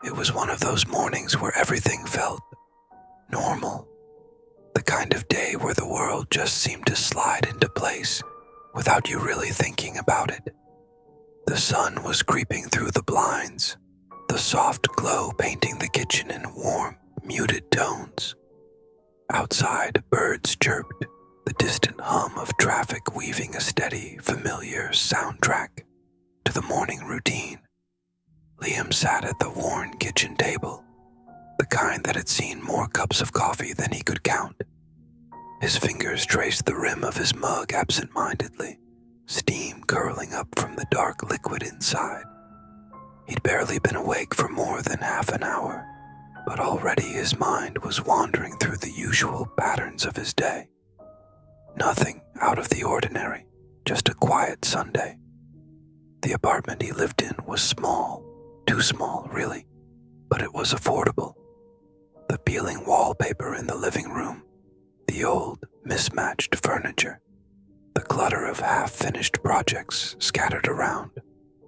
It was one of those mornings where everything felt normal. The kind of day where the world just seemed to slide into place without you really thinking about it. The sun was creeping through the blinds, the soft glow painting the kitchen in warm, muted tones. Outside, birds chirped, the distant hum of traffic weaving a steady, familiar soundtrack to the morning routine. Liam sat at the worn kitchen table, the kind that had seen more cups of coffee than he could count. His fingers traced the rim of his mug absent-mindedly, steam curling up from the dark liquid inside. He'd barely been awake for more than half an hour, but already his mind was wandering through the usual patterns of his day. Nothing out of the ordinary, just a quiet Sunday. The apartment he lived in was small, too small, really, but it was affordable. The peeling wallpaper in the living room, the old, mismatched furniture, the clutter of half-finished projects scattered around,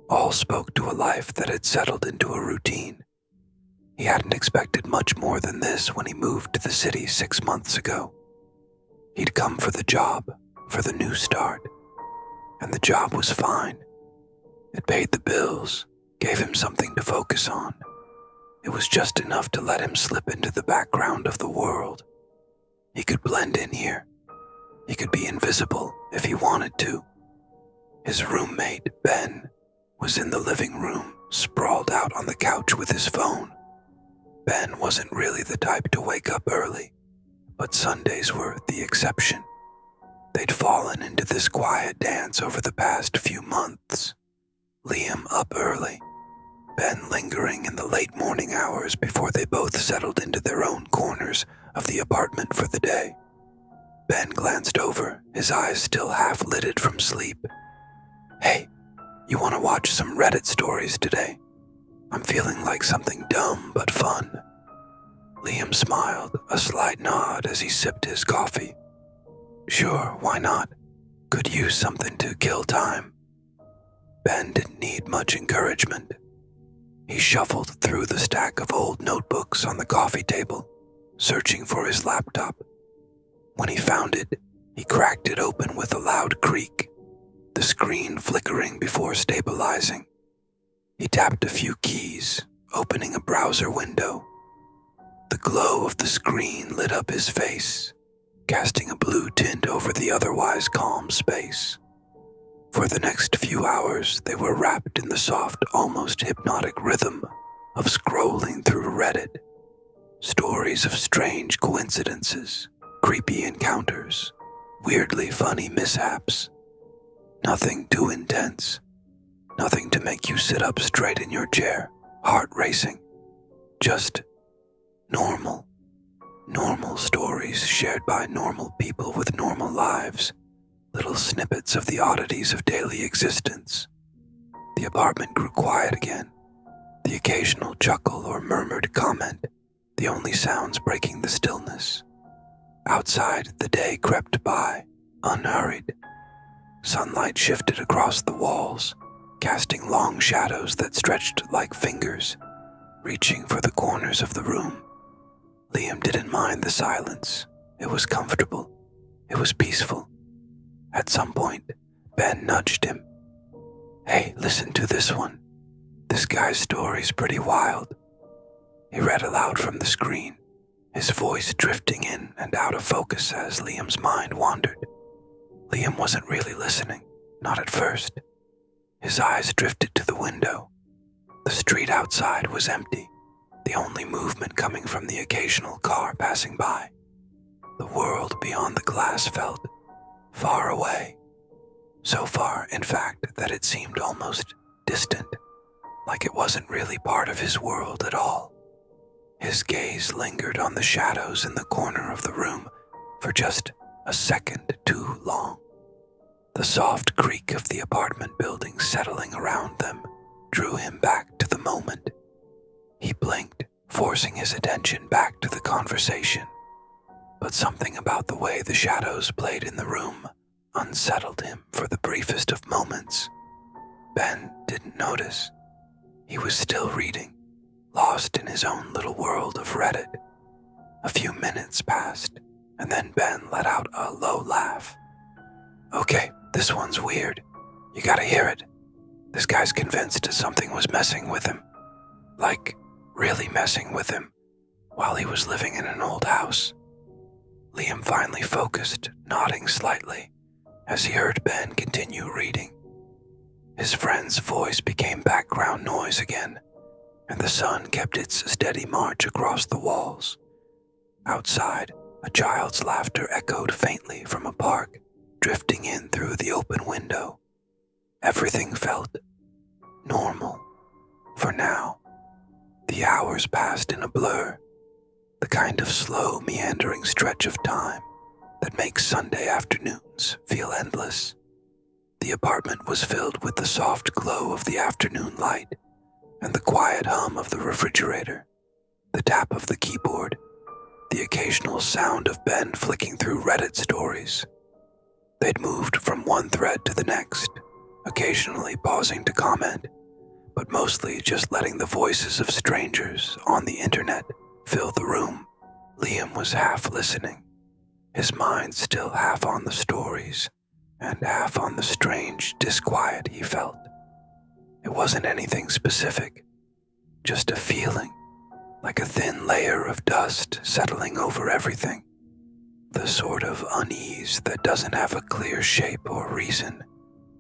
all spoke to a life that had settled into a routine. He hadn't expected much more than this when he moved to the city 6 months ago. He'd come for the job, for the new start, and the job was fine. It paid the bills, gave him something to focus on. It was just enough to let him slip into the background of the world. He could blend in here. He could be invisible if he wanted to. His roommate, Ben, was in the living room, sprawled out on the couch with his phone. Ben wasn't really the type to wake up early, but Sundays were the exception. They'd fallen into this quiet dance over the past few months. Liam up early, Ben lingering in the late morning hours before they both settled into their own corners of the apartment for the day. Ben glanced over, his eyes still half-lidded from sleep. "Hey, you want to watch some Reddit stories today? I'm feeling like something dumb but fun." Liam smiled, a slight nod as he sipped his coffee. "Sure, why not? Could use something to kill time." Ben didn't need much encouragement. He shuffled through the stack of old notebooks on the coffee table, searching for his laptop. When he found it, he cracked it open with a loud creak, the screen flickering before stabilizing. He tapped a few keys, opening a browser window. The glow of the screen lit up his face, casting a blue tint over the otherwise calm space. For the next few hours, they were wrapped in the soft, almost hypnotic rhythm of scrolling through Reddit. Stories of strange coincidences, creepy encounters, weirdly funny mishaps. Nothing too intense. Nothing to make you sit up straight in your chair, heart racing. Just normal. Normal stories shared by normal people with normal lives. Little snippets of the oddities of daily existence. The apartment grew quiet again. The occasional chuckle or murmured comment, the only sounds breaking the stillness. Outside, the day crept by, unhurried. Sunlight shifted across the walls, casting long shadows that stretched like fingers, reaching for the corners of the room. Liam didn't mind the silence. It was comfortable. It was peaceful. At some point, Ben nudged him. "Hey, listen to this one. This guy's story's pretty wild." He read aloud from the screen, his voice drifting in and out of focus as Liam's mind wandered. Liam wasn't really listening, not at first. His eyes drifted to the window. The street outside was empty, the only movement coming from the occasional car passing by. The world beyond the glass felt far away. So far, in fact, that it seemed almost distant, like it wasn't really part of his world at all. His gaze lingered on the shadows in the corner of the room for just a second too long. The soft creak of the apartment building settling around them drew him back to the moment. He blinked, forcing his attention back to the conversation. But something about the way the shadows played in the room unsettled him for the briefest of moments. Ben didn't notice. He was still reading, lost in his own little world of Reddit. A few minutes passed, and then Ben let out a low laugh. Okay, this one's weird. You gotta hear it. This guy's convinced something was messing with him. Like, really messing with him, while he was living in an old house. Liam finally focused, nodding slightly, as he heard Ben continue reading. His friend's voice became background noise again, and the sun kept its steady march across the walls. Outside, a child's laughter echoed faintly from a park, drifting in through the open window. Everything felt normal for now. The hours passed in a blur, the kind of slow, meandering stretch of time that makes Sunday afternoons feel endless. The apartment was filled with the soft glow of the afternoon light and the quiet hum of the refrigerator, the tap of the keyboard, the occasional sound of Ben flicking through Reddit stories. They'd moved from one thread to the next, occasionally pausing to comment, but mostly just letting the voices of strangers on the internet fill the room. Liam was half listening, his mind still half on the stories and half on the strange disquiet he felt. It wasn't anything specific, just a feeling, like a thin layer of dust settling over everything. The sort of unease that doesn't have a clear shape or reason,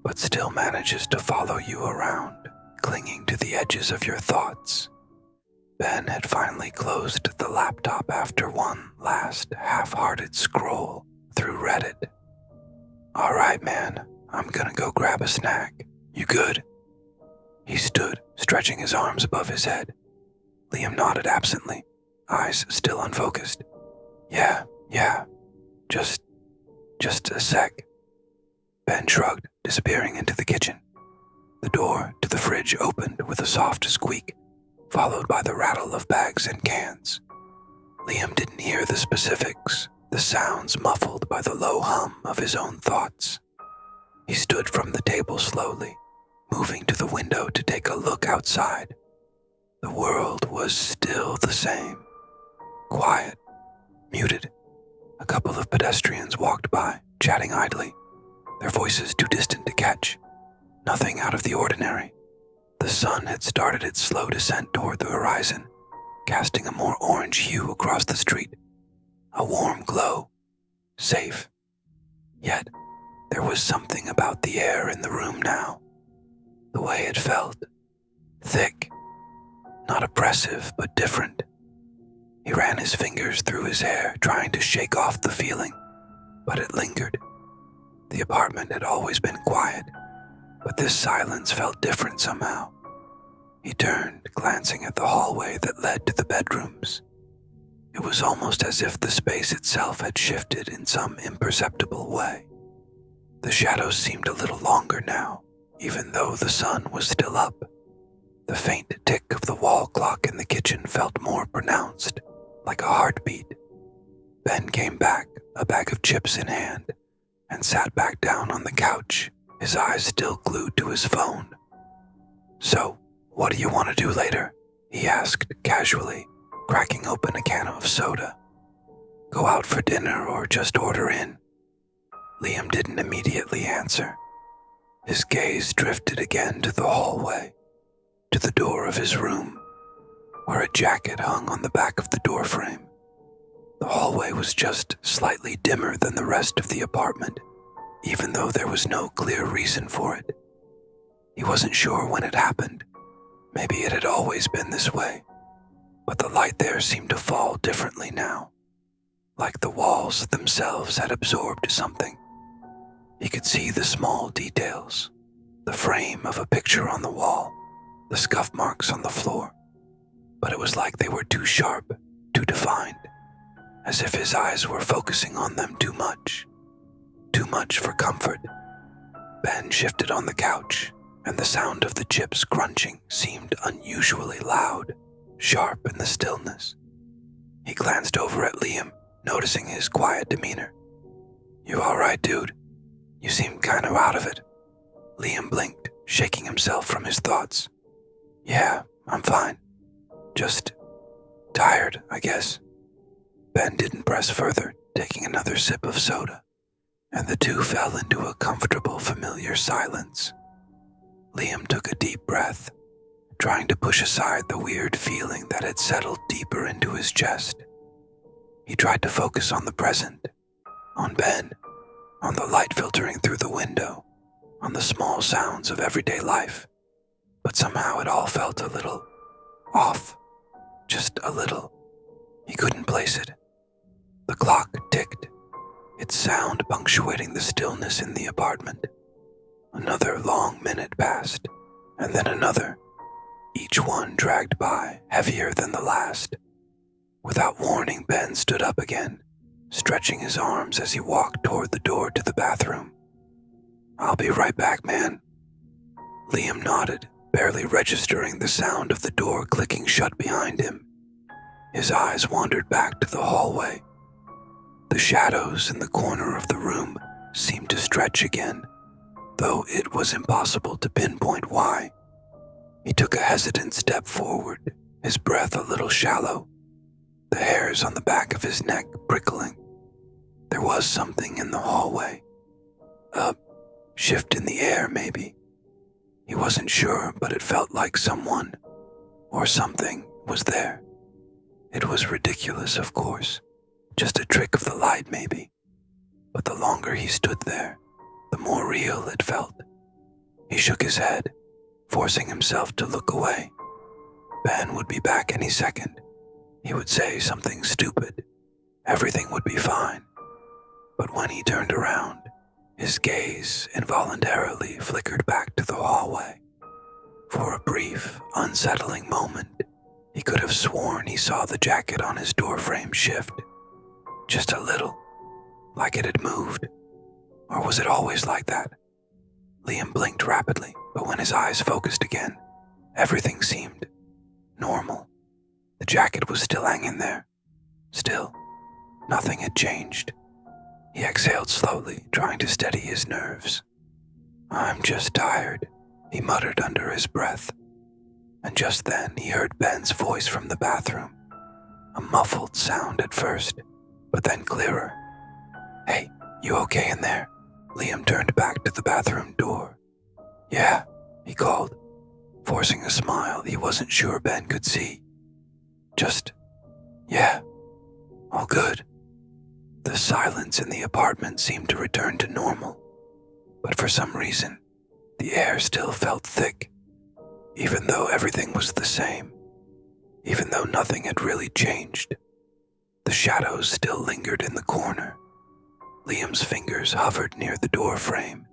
but still manages to follow you around, clinging to the edges of your thoughts. Ben had finally closed the laptop after one last half-hearted scroll through Reddit. All right, man, I'm gonna go grab a snack. You good? He stood, stretching his arms above his head. Liam nodded absently, eyes still unfocused. Yeah, just a sec. Ben shrugged, disappearing into the kitchen. The door to the fridge opened with a soft squeak, followed by the rattle of bags and cans. Liam didn't hear the specifics, the sounds muffled by the low hum of his own thoughts. He stood from the table slowly, moving to the window to take a look outside. The world was still the same. Quiet, muted. A couple of pedestrians walked by, chatting idly, their voices too distant to catch. Nothing out of the ordinary. The sun had started its slow descent toward the horizon, casting a more orange hue across the street. A warm glow. Safe. Yet, there was something about the air in the room now. The way it felt. Thick. Not oppressive, but different. He ran his fingers through his hair, trying to shake off the feeling, but it lingered. The apartment had always been quiet, but this silence felt different somehow. He turned, glancing at the hallway that led to the bedrooms. It was almost as if the space itself had shifted in some imperceptible way. The shadows seemed a little longer now, even though the sun was still up. The faint tick of the wall clock in the kitchen felt more pronounced, like a heartbeat. Ben came back, a bag of chips in hand, and sat back down on the couch, his eyes still glued to his phone. So, what do you want to do later? He asked casually, cracking open a can of soda. Go out for dinner or just order in? Liam didn't immediately answer. His gaze drifted again to the hallway, to the door of his room, where a jacket hung on the back of the doorframe. The hallway was just slightly dimmer than the rest of the apartment, even though there was no clear reason for it. He wasn't sure when it happened. Maybe it had always been this way, but the light there seemed to fall differently now, like the walls themselves had absorbed something. He could see the small details, the frame of a picture on the wall, the scuff marks on the floor, but it was like they were too sharp, too defined, as if his eyes were focusing on them too much for comfort. Ben shifted on the couch, and the sound of the chips crunching seemed unusually loud, sharp in the stillness. He glanced over at Liam, noticing his quiet demeanor. You all right, dude? You seem kind of out of it. Liam blinked, shaking himself from his thoughts. Yeah, I'm fine. Just tired, I guess. Ben didn't press further, taking another sip of soda, and the two fell into a comfortable, familiar silence. Liam took a deep breath, trying to push aside the weird feeling that had settled deeper into his chest. He tried to focus on the present, on Ben, on the light filtering through the window, on the small sounds of everyday life, but somehow it all felt a little off, just a little. He couldn't place it. The clock ticked, its sound punctuating the stillness in the apartment. Another long minute passed, and then another, each one dragged by, heavier than the last. Without warning, Ben stood up again, stretching his arms as he walked toward the door to the bathroom. "I'll be right back, man." Liam nodded, barely registering the sound of the door clicking shut behind him. His eyes wandered back to the hallway. The shadows in the corner of the room seemed to stretch again, though it was impossible to pinpoint why. He took a hesitant step forward, his breath a little shallow, the hairs on the back of his neck prickling. There was something in the hallway. A shift in the air, maybe. He wasn't sure, but it felt like someone, or something, was there. It was ridiculous, of course. Just a trick of the light, maybe. But the longer he stood there, the more real it felt. He shook his head, forcing himself to look away. Ben would be back any second. He would say something stupid. Everything would be fine. But when he turned around, his gaze involuntarily flickered back to the hallway. For a brief, unsettling moment, he could have sworn he saw the jacket on his doorframe shift. Just a little, like it had moved. Or was it always like that? Liam blinked rapidly, but when his eyes focused again, everything seemed normal. The jacket was still hanging there. Still, nothing had changed. He exhaled slowly, trying to steady his nerves. "I'm just tired," he muttered under his breath. And just then he heard Ben's voice from the bathroom. A muffled sound at first, but then clearer. "Hey, you okay in there?" Liam turned back to the bathroom door. "Yeah," he called, forcing a smile he wasn't sure Ben could see. "Just, yeah, all good." The silence in the apartment seemed to return to normal, but for some reason, the air still felt thick, even though everything was the same, even though nothing had really changed. The shadows still lingered in the corner. Liam's fingers hovered near the door frame,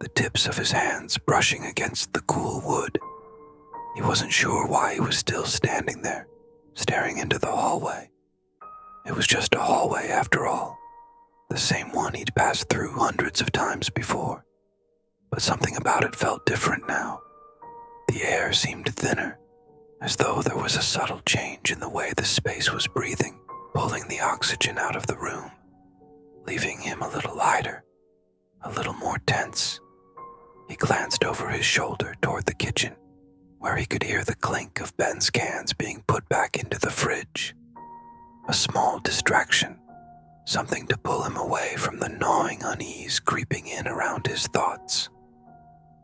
the tips of his hands brushing against the cool wood. He wasn't sure why he was still standing there, staring into the hallway. It was just a hallway after all, the same one he'd passed through hundreds of times before. But something about it felt different now. The air seemed thinner, as though there was a subtle change in the way the space was breathing, pulling the oxygen out of the room, leaving him a little lighter, a little more tense. He glanced over his shoulder toward the kitchen, where he could hear the clink of Ben's cans being put back into the fridge. A small distraction, something to pull him away from the gnawing unease creeping in around his thoughts.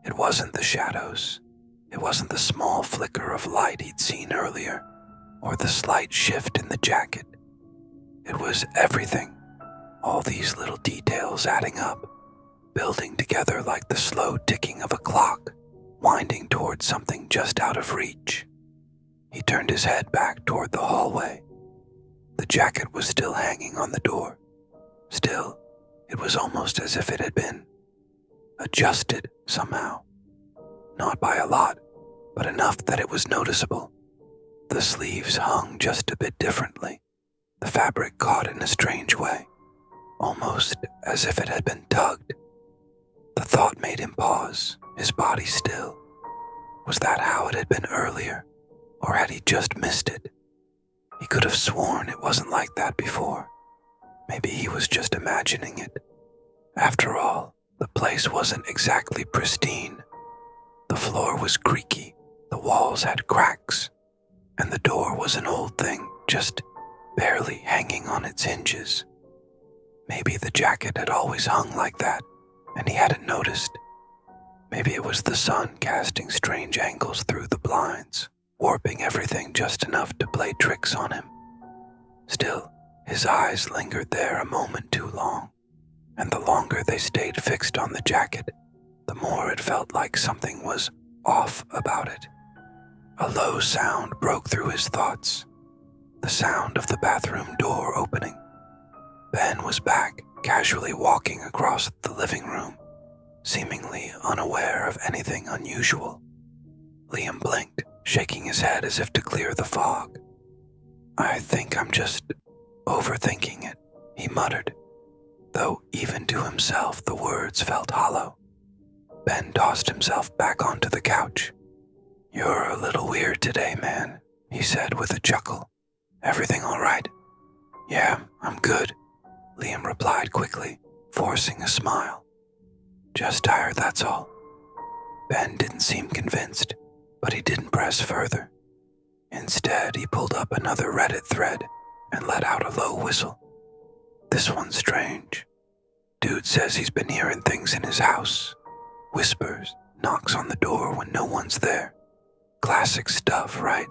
It wasn't the shadows. It wasn't the small flicker of light he'd seen earlier, or the slight shift in the jacket. It was everything, all these little details adding up, building together like the slow ticking of a clock, winding towards something just out of reach. He turned his head back toward the hallway. The jacket was still hanging on the door. Still, it was almost as if it had been adjusted somehow. Not by a lot, but enough that it was noticeable. The sleeves hung just a bit differently, the fabric caught in a strange way, almost as if it had been tugged. The thought made him pause, his body still. Was that how it had been earlier, or had he just missed it? He could have sworn it wasn't like that before. Maybe he was just imagining it. After all, the place wasn't exactly pristine. The floor was creaky, the walls had cracks. and the door was an old thing, just barely hanging on its hinges. Maybe the jacket had always hung like that, and he hadn't noticed. Maybe it was the sun casting strange angles through the blinds, warping everything just enough to play tricks on him. Still, his eyes lingered there a moment too long, and the longer they stayed fixed on the jacket, the more it felt like something was off about it. A low sound broke through his thoughts, the sound of the bathroom door opening. Ben was back, casually walking across the living room, seemingly unaware of anything unusual. Liam blinked, shaking his head as if to clear the fog. "I think I'm just overthinking it," he muttered, though even to himself the words felt hollow. Ben tossed himself back onto the couch. "You're a little weird today, man," he said with a chuckle. "Everything all right?" "Yeah, I'm good," Liam replied quickly, forcing a smile. "Just tired, that's all." Ben didn't seem convinced, but he didn't press further. Instead, he pulled up another Reddit thread and let out a low whistle. "This one's strange. Dude says he's been hearing things in his house. Whispers, knocks on the door when no one's there. Classic stuff, right?"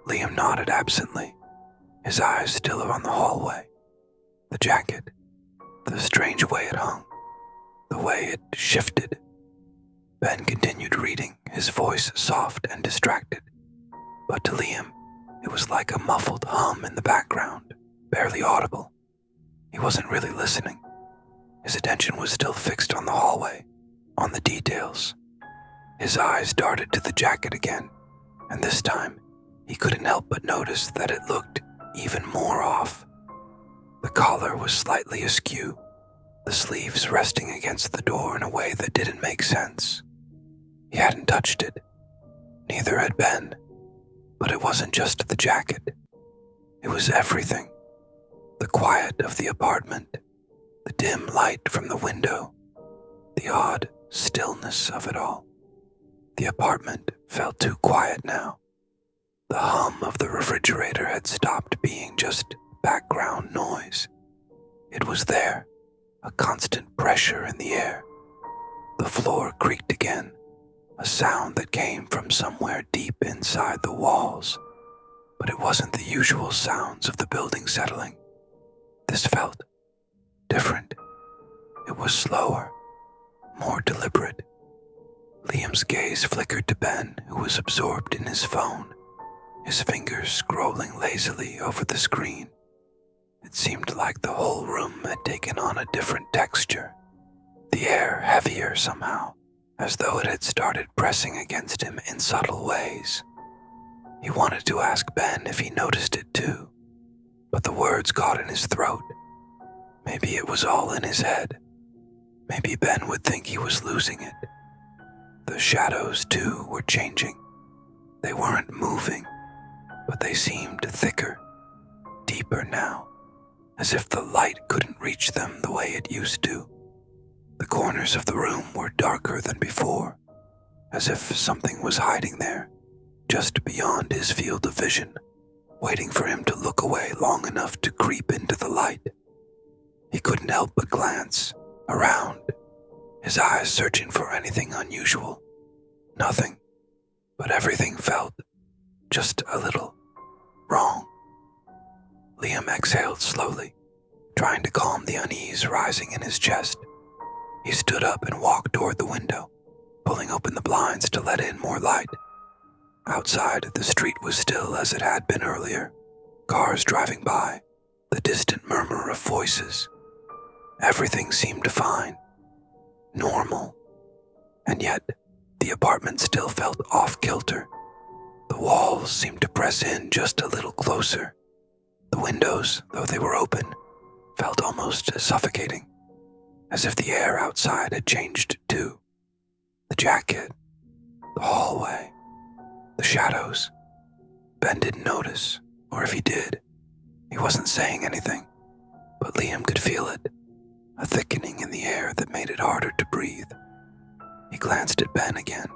Liam nodded absently, his eyes still on the hallway. The jacket, the strange way it hung, the way it shifted. Ben continued reading, his voice soft and distracted. But to Liam, it was like a muffled hum in the background, barely audible. He wasn't really listening. His attention was still fixed on the hallway, on the details. His eyes darted to the jacket again, and this time, he couldn't help but notice that it looked even more off. The collar was slightly askew, the sleeves resting against the door in a way that didn't make sense. He hadn't touched it. Neither had Ben. But it wasn't just the jacket. It was everything. The quiet of the apartment, the dim light from the window, the odd stillness of it all. The apartment felt too quiet now. The hum of the refrigerator had stopped being just background noise. It was there, a constant pressure in the air. The floor creaked again, a sound that came from somewhere deep inside the walls, but it wasn't the usual sounds of the building settling. This felt different. It was slower, more deliberate. Liam's gaze flickered to Ben, who was absorbed in his phone, his fingers scrolling lazily over the screen. It seemed like the whole room had taken on a different texture, the air heavier somehow, as though it had started pressing against him in subtle ways. He wanted to ask Ben if he noticed it too, but the words caught in his throat. Maybe it was all in his head. Maybe Ben would think he was losing it. The shadows, too, were changing. They weren't moving, but they seemed thicker, deeper now, as if the light couldn't reach them the way it used to. The corners of the room were darker than before, as if something was hiding there, just beyond his field of vision, waiting for him to look away long enough to creep into the light. He couldn't help but glance around, his eyes searching for anything unusual. Nothing, but everything felt just a little wrong. Liam exhaled slowly, trying to calm the unease rising in his chest. He stood up and walked toward the window, pulling open the blinds to let in more light. Outside, the street was still as it had been earlier, cars driving by, the distant murmur of voices. Everything seemed fine, normal, and yet the apartment still felt off-kilter. The walls seemed to press in just a little closer. The windows, though they were open, felt almost suffocating, as if the air outside had changed too. The jacket, the hallway, the shadows. Ben didn't notice, or if he did, he wasn't saying anything, but Liam could feel it, a thickening in the air that made it harder to breathe. He glanced at Ben again,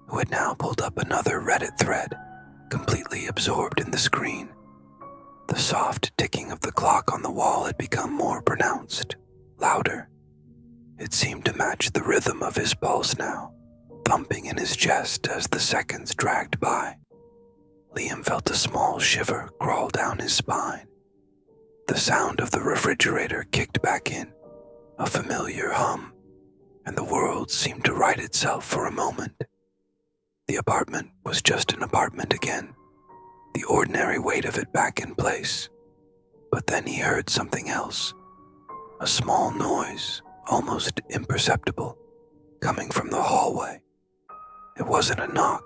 who had now pulled up another Reddit thread, completely absorbed in the screen. The soft ticking of the clock on the wall had become more pronounced, louder. It seemed to match the rhythm of his pulse now, thumping in his chest as the seconds dragged by. Liam felt a small shiver crawl down his spine. The sound of the refrigerator kicked back in, a familiar hum, and the world seemed to right itself for a moment. The apartment was just an apartment again, the ordinary weight of it back in place. But then he heard something else, a small noise, almost imperceptible, coming from the hallway. It wasn't a knock.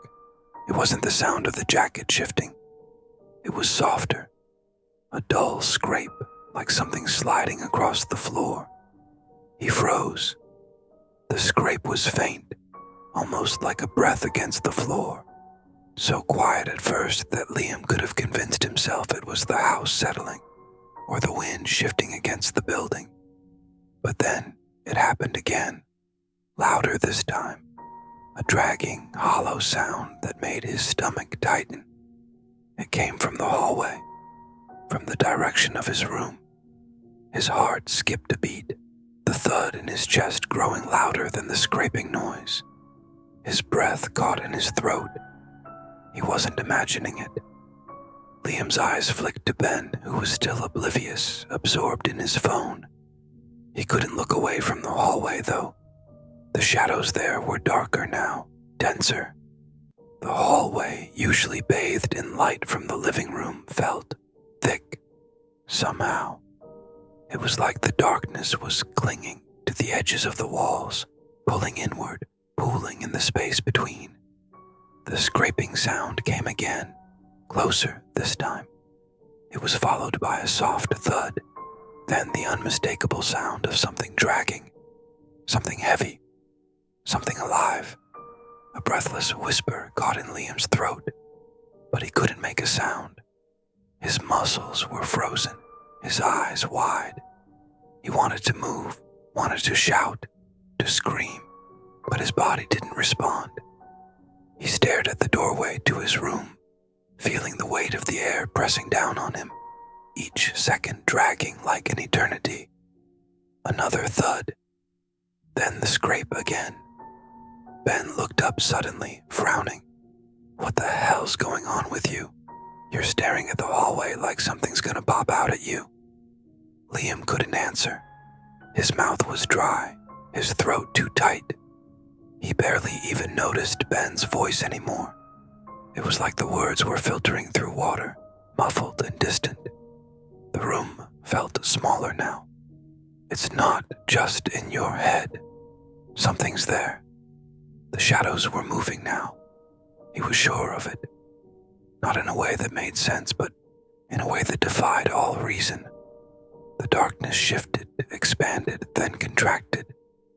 It wasn't the sound of the jacket shifting. It was softer, a dull scrape, like something sliding across the floor. He froze. The scrape was faint, almost like a breath against the floor, so quiet at first that Liam could have convinced himself it was the house settling or the wind shifting against the building. But then it happened again, louder this time, a dragging, hollow sound that made his stomach tighten. It came from the hallway, from the direction of his room. His heart skipped a beat, the thud in his chest growing louder than the scraping noise. His breath caught in his throat. He wasn't imagining it. Liam's eyes flicked to Ben, who was still oblivious, absorbed in his phone. He couldn't look away from the hallway, though. The shadows there were darker now, denser. The hallway, usually bathed in light from the living room, felt thick, somehow. It was like the darkness was clinging to the edges of the walls, pulling inward, pooling in the space between. The scraping sound came again, closer this time. It was followed by a soft thud, then the unmistakable sound of something dragging, something heavy, something alive. A breathless whisper caught in Liam's throat, but he couldn't make a sound. His muscles were frozen, his eyes wide. He wanted to move, wanted to shout, to scream, but his body didn't respond. He stared at the doorway to his room, feeling the weight of the air pressing down on him, each second dragging like an eternity. Another thud, then the scrape again. Ben looked up suddenly, frowning. "What the hell's going on with you? You're staring at the hallway like something's gonna pop out at you." Liam couldn't answer. His mouth was dry, his throat too tight. He barely even noticed Ben's voice anymore. It was like the words were filtering through water, muffled and distant. The room felt smaller now. "It's not just in your head. Something's there." The shadows were moving now. He was sure of it. Not in a way that made sense, but in a way that defied all reason. The darkness shifted, expanded, then contracted,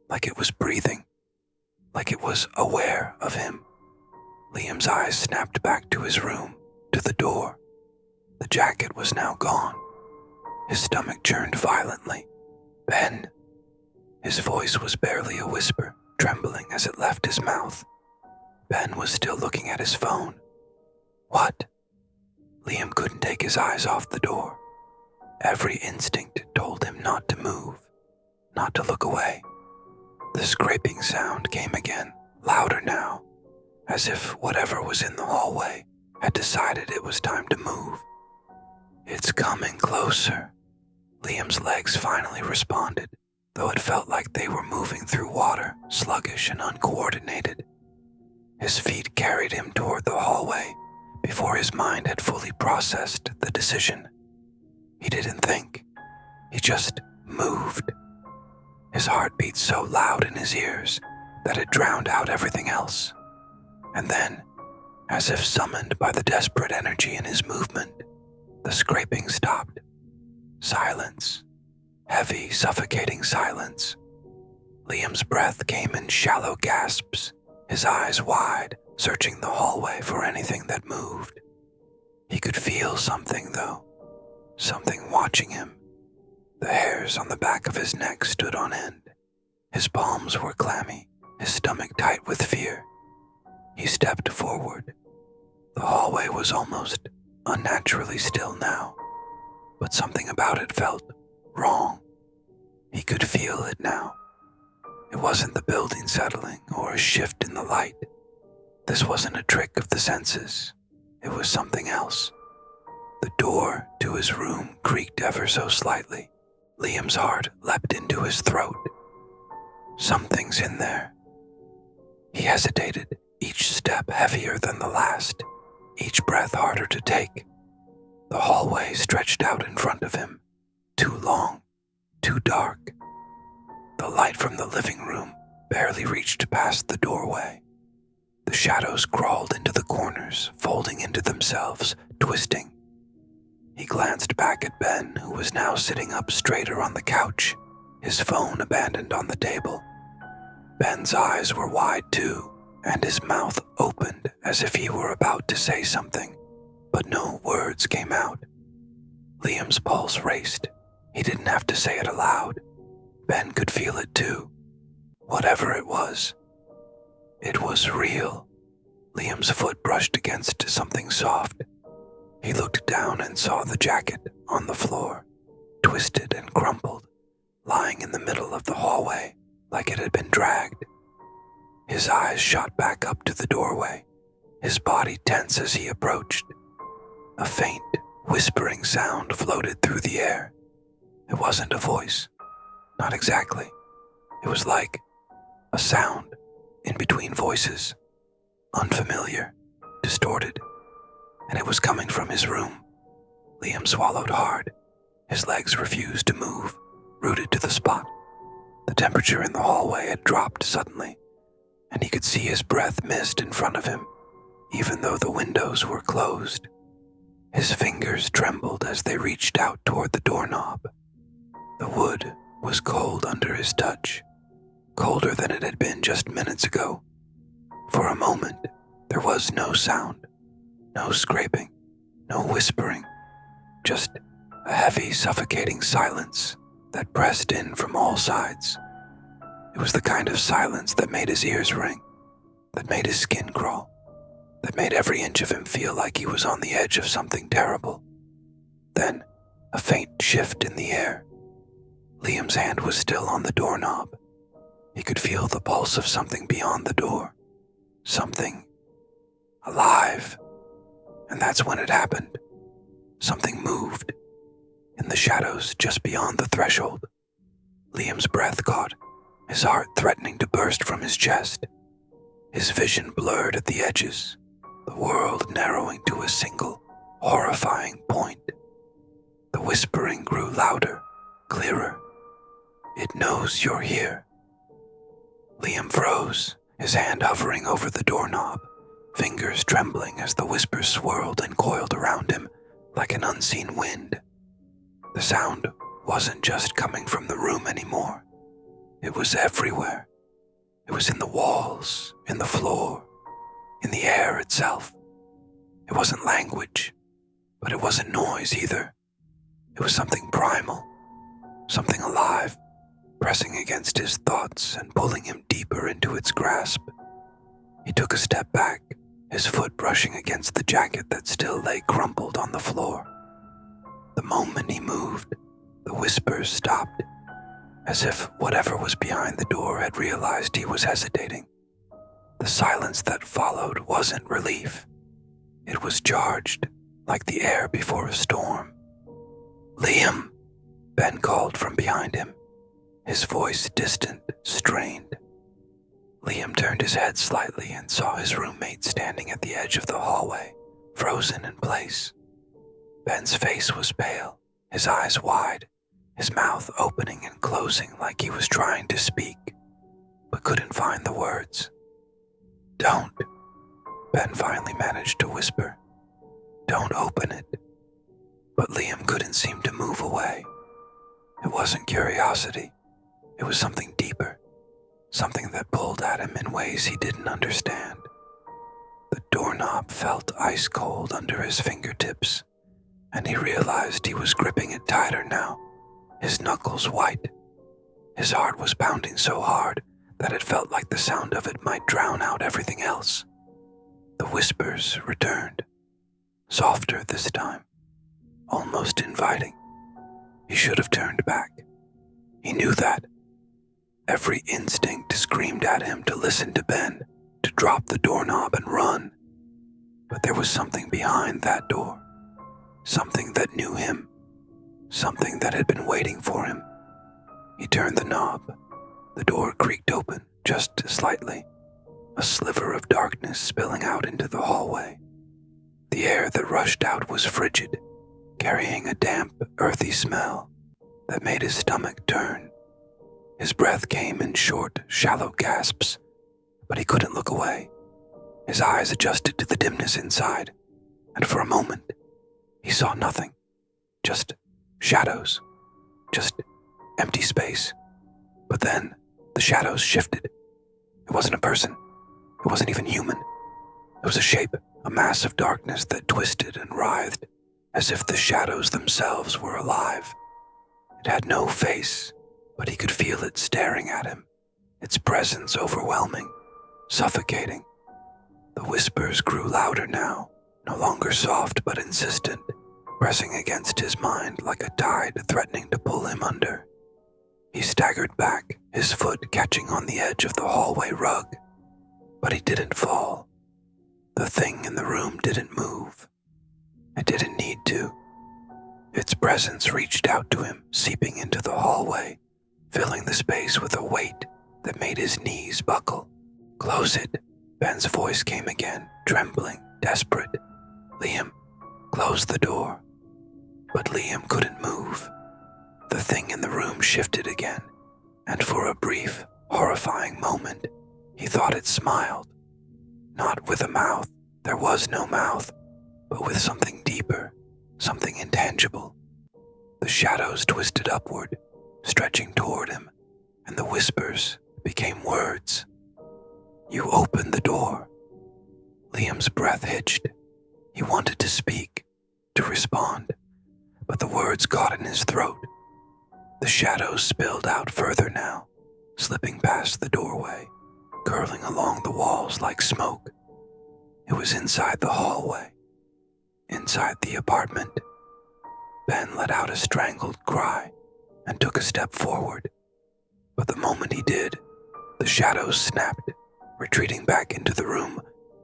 like it was breathing, like it was aware of him. Liam's eyes snapped back to his room, to the door. The jacket was now gone. His stomach churned violently. "Ben." His voice was barely a whisper, trembling as it left his mouth. Ben was still looking at his phone. "What?" Liam couldn't take his eyes off the door. Every instinct told him not to move, not to look away. The scraping sound came again, louder now, as if whatever was in the hallway had decided it was time to move. "It's coming closer." Liam's legs finally responded, though it felt like they were moving through water, sluggish and uncoordinated. His feet carried him toward the hallway before his mind had fully processed the decision. He didn't think. He just moved. His heart beat so loud in his ears that it drowned out everything else. And then, as if summoned by the desperate energy in his movement, the scraping stopped. Silence. Heavy, suffocating silence. Liam's breath came in shallow gasps, his eyes wide, searching the hallway for anything that moved. He could feel something, though. Something watching him. The hairs on the back of his neck stood on end. His palms were clammy, his stomach tight with fear. He stepped forward. The hallway was almost unnaturally still now, but something about it felt wrong. He could feel it now. It wasn't the building settling or a shift in the light. This wasn't a trick of the senses. It was something else. The door to his room creaked ever so slightly. Liam's heart leapt into his throat. Something's in there. He hesitated, each step heavier than the last, each breath harder to take. The hallway stretched out in front of him, too long, too dark. The light from the living room barely reached past the doorway. The shadows crawled into the corners, folding into themselves, twisting. He glanced back at Ben, who was now sitting up straighter on the couch, his phone abandoned on the table. Ben's eyes were wide too, and his mouth opened as if he were about to say something, but no words came out. Liam's pulse raced. He didn't have to say it aloud. Ben could feel it too. Whatever it was real. Liam's foot brushed against something soft. He looked down and saw the jacket on the floor, twisted and crumpled, lying in the middle of the hallway like it had been dragged. His eyes shot back up to the doorway, his body tense as he approached. A faint, whispering sound floated through the air. It wasn't a voice. Not exactly. It was like a sound in between voices, unfamiliar, distorted, and it was coming from his room. Liam swallowed hard. His legs refused to move, rooted to the spot. The temperature in the hallway had dropped suddenly, and he could see his breath mist in front of him, even though the windows were closed. His fingers trembled as they reached out toward the doorknob. The wood was cold under his touch, colder than it had been just minutes ago. For a moment, there was no sound, no scraping, no whispering, just a heavy, suffocating silence that pressed in from all sides. It was the kind of silence that made his ears ring, that made his skin crawl, that made every inch of him feel like he was on the edge of something terrible. Then, a faint shift in the air. Liam's hand was still on the doorknob. He could feel the pulse of something beyond the door. Something alive. And that's when it happened. Something moved. In the shadows just beyond the threshold. Liam's breath caught, his heart threatening to burst from his chest. His vision blurred at the edges, the world narrowing to a single, horrifying point. The whispering grew louder, clearer. It knows you're here. Liam froze, his hand hovering over the doorknob, fingers trembling as the whispers swirled and coiled around him like an unseen wind. The sound wasn't just coming from the room anymore. It was everywhere. It was in the walls, in the floor, in the air itself. It wasn't language, but it wasn't noise either. It was something primal, something alive, pressing against his thoughts and pulling him deeper into its grasp. He took a step back, his foot brushing against the jacket that still lay crumpled on the floor. The moment he moved, the whispers stopped, as if whatever was behind the door had realized he was hesitating. The silence that followed wasn't relief. It was charged, like the air before a storm. "Liam," Ben called from behind him, his voice distant, strained. Liam turned his head slightly and saw his roommate standing at the edge of the hallway, frozen in place. Ben's face was pale, his eyes wide, his mouth opening and closing like he was trying to speak, but couldn't find the words. "Don't," Ben finally managed to whisper. "Don't open it." But Liam couldn't seem to move away. It wasn't curiosity. It was something deeper, something that pulled at him in ways he didn't understand. The doorknob felt ice cold under his fingertips, and he realized he was gripping it tighter now, his knuckles white. His heart was pounding so hard that it felt like the sound of it might drown out everything else. The whispers returned, softer this time, almost inviting. He should have turned back. He knew that. Every instinct screamed at him to listen to Ben, to drop the doorknob and run. But there was something behind that door, something that knew him, something that had been waiting for him. He turned the knob. The door creaked open, just slightly, a sliver of darkness spilling out into the hallway. The air that rushed out was frigid, carrying a damp, earthy smell that made his stomach turn. His breath came in short, shallow gasps, but he couldn't look away. His eyes adjusted to the dimness inside, and for a moment, he saw nothing. Just shadows. Just empty space. But then, the shadows shifted. It wasn't a person. It wasn't even human. It was a shape, a mass of darkness that twisted and writhed, as if the shadows themselves were alive. It had no face, but he could feel it staring at him, its presence overwhelming, suffocating. The whispers grew louder now, no longer soft but insistent, pressing against his mind like a tide threatening to pull him under. He staggered back, his foot catching on the edge of the hallway rug. But he didn't fall. The thing in the room didn't move. It didn't need to. Its presence reached out to him, seeping into the hallway, filling the space with a weight that made his knees buckle. "Close it," Ben's voice came again, trembling, desperate. "Liam, close the door." But Liam couldn't move. The thing in the room shifted again, and for a brief, horrifying moment, he thought it smiled. Not with a mouth, there was no mouth, but with something deeper, something intangible. The shadows twisted upward, stretching toward him, and the whispers became words. "You opened the door." Liam's breath hitched. He wanted to speak, to respond, but the words caught in his throat. The shadows spilled out further now, slipping past the doorway, curling along the walls like smoke. It was inside the hallway, inside the apartment. Ben let out a strangled cry and took a step forward. But the moment he did, the shadows snapped, retreating back into the room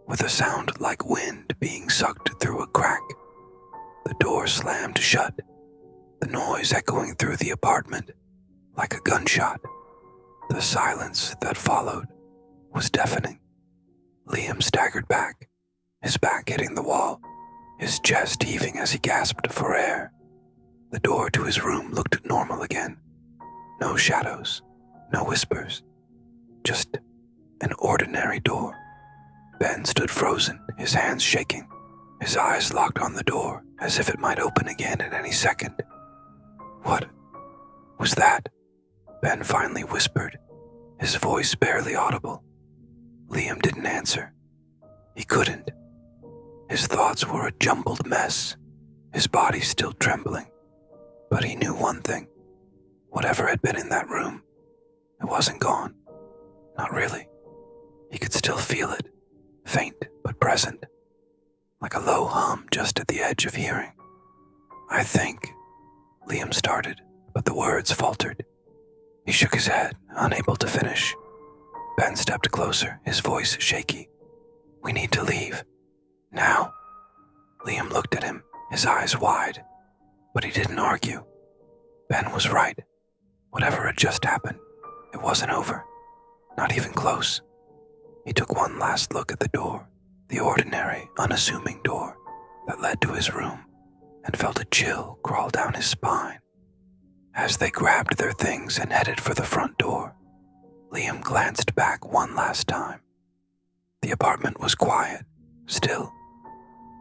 with a sound like wind being sucked through a crack. The door slammed shut, the noise echoing through the apartment like a gunshot. The silence that followed was deafening. Liam staggered back, his back hitting the wall, his chest heaving as he gasped for air. The door to his room looked normal again. No shadows, no whispers, just an ordinary door. Ben stood frozen, his hands shaking, his eyes locked on the door as if it might open again at any second. "What was that?" Ben finally whispered, his voice barely audible. Liam didn't answer. He couldn't. His thoughts were a jumbled mess, his body still trembling. But he knew one thing. Whatever had been in that room, it wasn't gone. Not really. He could still feel it, faint but present, like a low hum just at the edge of hearing. "I think," Liam started, but the words faltered. He shook his head, unable to finish. Ben stepped closer, his voice shaky. "We need to leave. Now." Liam looked at him, his eyes wide, but he didn't argue. Ben was right. Whatever had just happened, it wasn't over. Not even close. He took one last look at the door, the ordinary, unassuming door that led to his room, and felt a chill crawl down his spine. As they grabbed their things and headed for the front door, Liam glanced back one last time. The apartment was quiet, still.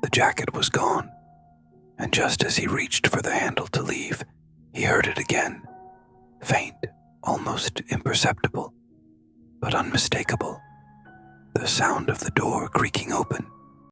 The jacket was gone, and just as he reached for the handle to leave, he heard it again, faint, almost imperceptible, but unmistakable. The sound of the door creaking open,